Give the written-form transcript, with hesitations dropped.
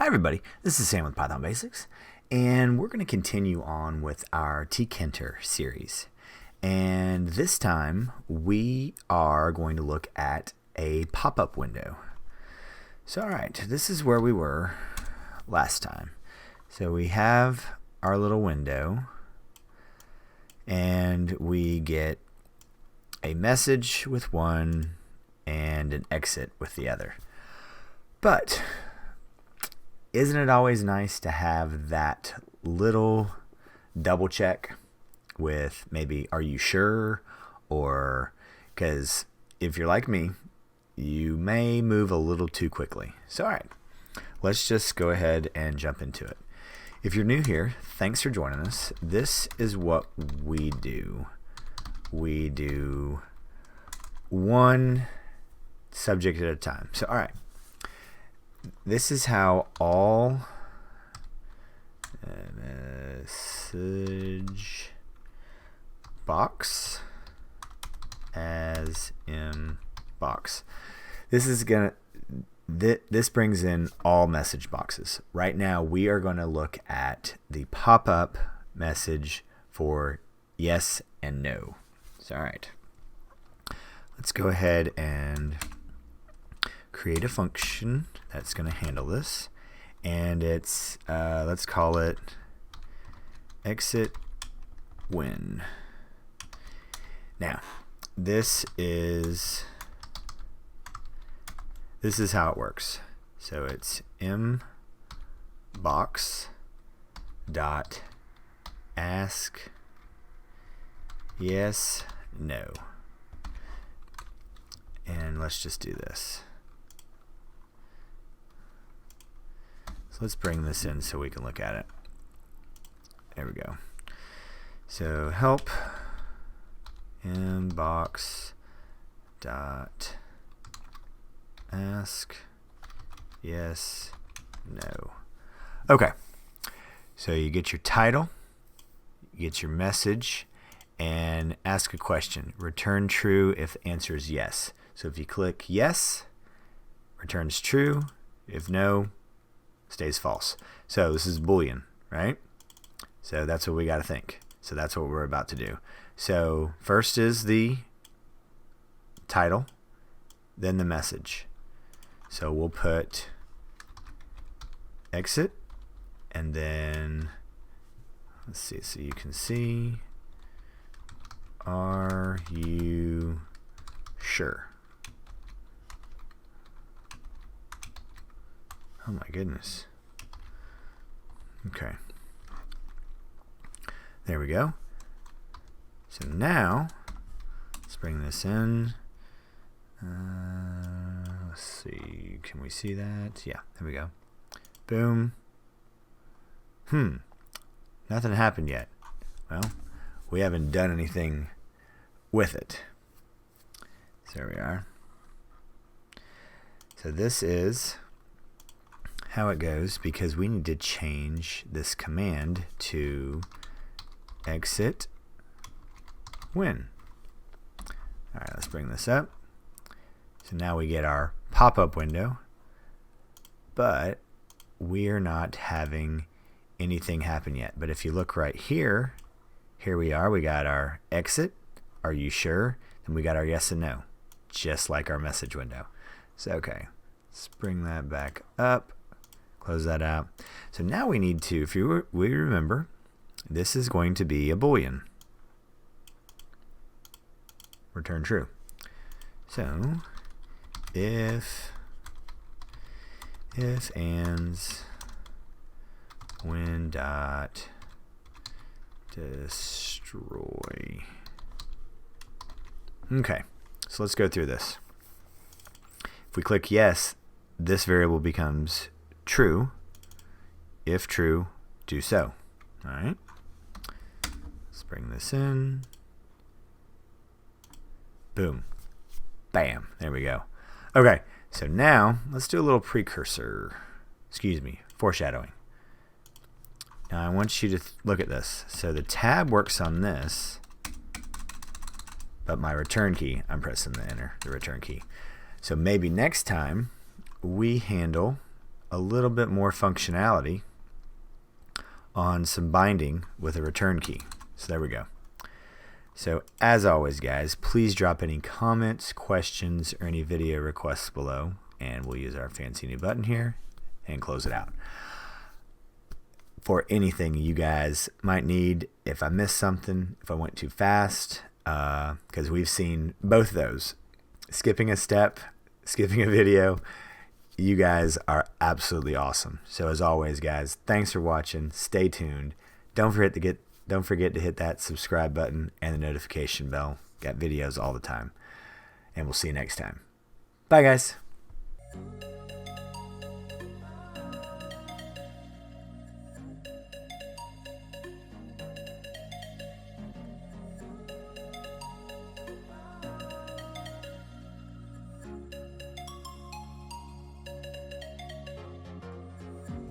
Hi everybody, this is Sam with Python Basics, and we're going to continue on with our Tkinter series. And this time we are going to look at a pop-up window. So alright, this is where we were last time. So we have our little window, and we get a message with one and an exit with the other. But isn't it always nice to have that little double check with maybe, are you sure? Or, because if you're like me, you may move a little too quickly. So, all right, let's just go ahead and jump into it. If you're new here, thanks for joining us. This is what we do. We do one subject at a time. So, all right. This is how all message box as in box. This is this brings in all message boxes. Right now we are going to look at the pop-up message for yes and no. So, all right. Let's go ahead and create a function that's going to handle this, and it's let's call it exit when. Now this is how it works. So it's mbox dot ask yes no, and let's just do this. So let's bring this in so we can look at it. There we go. So help inbox dot ask yes no. Okay. So you get your title, you get your message, and ask a question. Return true if the answer is yes. So if you click yes, returns true. If no, stays false. So this is Boolean, right? So that's what we got to think. So that's what we're about to do. So first is the title, then the message. So we'll put exit, and then let's see, so you can see, are you sure? Oh my goodness. Okay. There we go. So now, let's bring this in. Let's see. Can we see that? Yeah, there we go. Boom. Nothing happened yet. Well, we haven't done anything with it. So there we are. So this is how it goes, because we need to change this command to exit when. All right, let's bring this up. So now we get our pop-up window, but we're not having anything happen yet. But if you look right here, here we are. We got our exit, are you sure? Then we got our yes and no, just like our message window. So okay, let's bring that back up. Close that out. So now we need to, if we remember, this is going to be a Boolean. Return true. So if ands when dot destroy. Okay, so let's go through this. If we click yes, this variable becomes true. If true, do so. All right. Let's bring this in. Boom. Bam. There we go. Okay. So now let's do a little foreshadowing. Now I want you to look at this. So the tab works on this, but my return key, I'm pressing the return key. So maybe next time we handle a little bit more functionality on some binding with a return key. So there we go. So as always, guys, please drop any comments, questions, or any video requests below, and we'll use our fancy new button here and close it out. For anything you guys might need, if I missed something, if I went too fast, because we've seen both of those, skipping a step, skipping a video. You guys are absolutely awesome. So as always, guys, thanks for watching. Stay tuned. Don't forget to hit that subscribe button and the notification bell. Got videos all the time. And we'll see you next time. Bye, guys.